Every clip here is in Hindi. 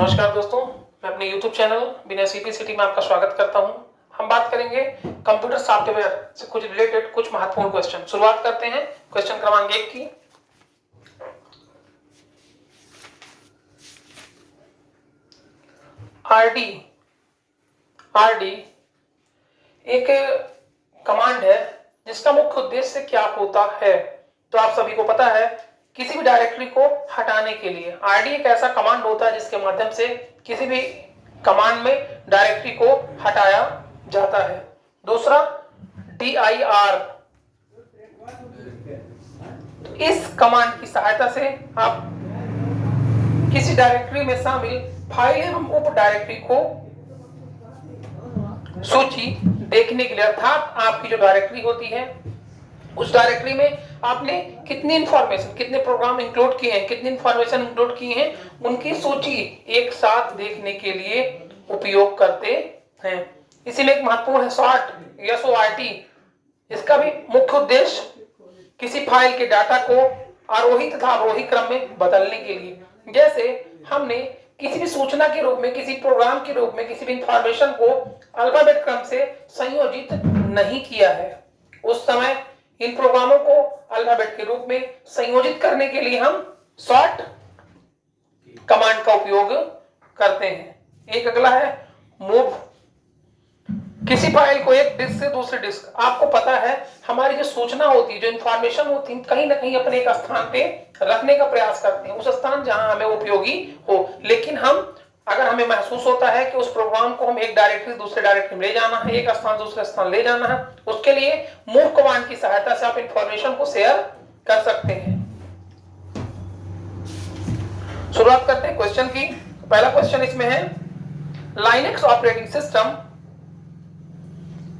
नमस्कार दोस्तों, मैं अपने YouTube चैनल बिना सीपीसीटी में आपका स्वागत करता हूं। हम बात करेंगे कंप्यूटर सॉफ्टवेयर से कुछ रिलेटेड कुछ महत्वपूर्ण क्वेश्चन। शुरुआत करते हैं क्वेश्चन क्रमांक 1 की। आरडी एक कमांड है जिसका मुख्य उद्देश्य क्या होता है। तो आप सभी को पता है, किसी भी डायरेक्टरी को हटाने के लिए आरडी एक ऐसा कमांड होता है जिसके माध्यम से किसी भी कमांड में डायरेक्टरी को हटाया जाता है। दूसरा dir, इस कमांड की सहायता से आप किसी डायरेक्टरी में शामिल फाइल एवं उप डायरेक्टरी को सूची देखने के लिए, अर्थात आपकी जो डायरेक्टरी होती है उस डायरेक्टरी में आपने कितनी इंफॉर्मेशन, कितने प्रोग्राम इंक्लूड किए हैं, कितनी इंफॉर्मेशन इंक्लूड की हैं, उनकी सूची एक साथ देखने के लिए उपयोग करते हैं। इसी में एक महत्वपूर्ण है सॉर्ट, SORT। इसका भी मुख्य उद्देश्य किसी फाइल के डाटा को आरोही तथा अवरोही क्रम में बदलने के लिए। जैसे हमने किसी भी सूचना के रूप में, किसी प्रोग्राम के रूप में किसी भी इंफॉर्मेशन को अल्फाबेट क्रम से संयोजित नहीं किया है, उस समय इन प्रोग्रामों को अल्फाबेट के रूप में संयोजित करने के लिए हम सॉर्ट कमांड का उपयोग करते हैं। एक अगला है मूव। किसी फाइल को एक डिस्क से दूसरे डिस्क, आपको पता है हमारी जो सूचना होती है, जो इंफॉर्मेशन होती है, कहीं ना कहीं अपने एक स्थान पे रखने का प्रयास करते हैं, उस स्थान जहां हमें उपयोगी हो। लेकिन हम अगर हमें महसूस होता है कि उस प्रोग्राम को हम एक डायरेक्टरी दूसरे डायरेक्टरी में ले जाना है, एक स्थान दूसरे स्थान ले जाना है, उसके लिए मूव कमांड की सहायता से आप इंफॉर्मेशन को शेयर कर सकते हैं। शुरुआत करते हैं क्वेश्चन की। पहला क्वेश्चन इसमें है, लाइनक्स ऑपरेटिंग सिस्टम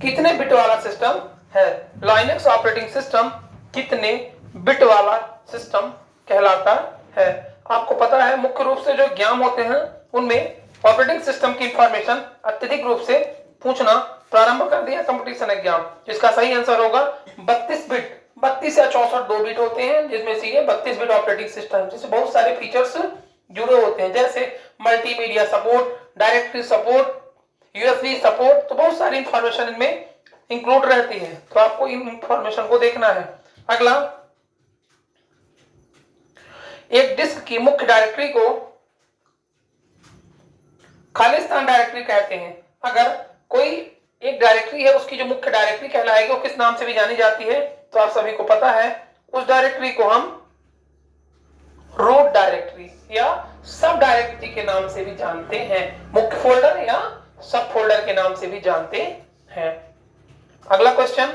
कितने बिट वाला सिस्टम है? लाइनक्स ऑपरेटिंग सिस्टम कितने बिट वाला सिस्टम कहलाता है? आपको पता है मुख्य रूप से जो एग्जाम होते हैं उनमें ऑपरेटिंग सिस्टम की इंफॉर्मेशन अत्यधिक रूप से पूछना प्रारंभ कर दिया कंपटीशन एग्जाम। जिसका सही आंसर होगा 32 बिट। 32 या 64 दो बिट होते हैं, जिसमें से ये 32 बिट ऑपरेटिंग सिस्टम, जिससे बहुत सारे फीचर्स जुड़े होते हैं, जैसे multimedia support, directory support, USB support. तो बहुत सारी इंफॉर्मेशन इनमें इंक्लूड रहती है, तो आपको इन इंफॉर्मेशन को देखना है। अगला, एक डिस्क की मुख्य डायरेक्टरी को खालिस्तान डायरेक्टरी कहते हैं। अगर कोई एक डायरेक्टरी है, उसकी जो मुख्य डायरेक्टरी कहलाएगी वो किस नाम से भी जानी जाती है? तो आप सभी को पता है, उस डायरेक्टरी को हम रूट डायरेक्टरी या सब डायरेक्टरी के नाम से भी जानते हैं, मुख्य फोल्डर या सब फोल्डर के नाम से भी जानते हैं। अगला क्वेश्चन,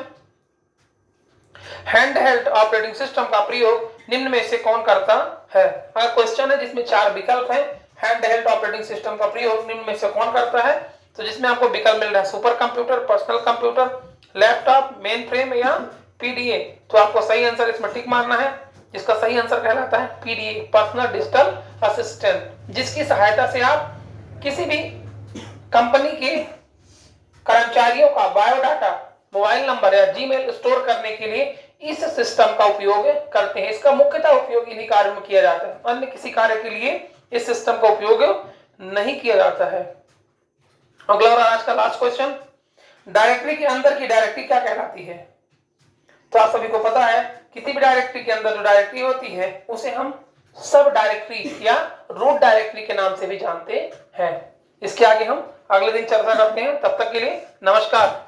हैंडहेल्ड ऑपरेटिंग सिस्टम का प्रयोग निम्न में से कौन करता है? अगर क्वेश्चन है जिसमें 4 विकल्प हैं, हैंडहेल्ड ऑपरेटिंग सिस्टम का प्रयोग निम्न में से कौन करता है, तो जिसमें आपको विकल्प मिल रहा है super computer, personal computer, laptop, main frame या PDA। तो आपको सही आंसर इसमें टिक मारना है। जिसका सही आंसर कहलाता है PDA, पर्सनल डिजिटल असिस्टेंट, जिसकी सहायता से आप किसी भी कंपनी के कर्मचारियों का बायोडाटा, मोबाइल नंबर या जीमेल स्टोर करने के लिए इस सिस्टम का उपयोग करते हैं। इसका मुख्यतः उपयोग इन्हीं कार्यों में किया जाता है, अन्य किसी कार्य के लिए इस सिस्टम का उपयोग नहीं किया जाता है। अगला और आज का लास्ट क्वेश्चन, डायरेक्टरी के अंदर की डायरेक्टरी क्या कहलाती है? तो आप सभी को पता है, किसी भी डायरेक्टरी के अंदर जो डायरेक्टरी होती है उसे हम सब डायरेक्टरी या रूट डायरेक्टरी के नाम से भी जानते हैं। इसके आगे हम अगले दिन चर्चा करते हैं। तब तक के लिए नमस्कार।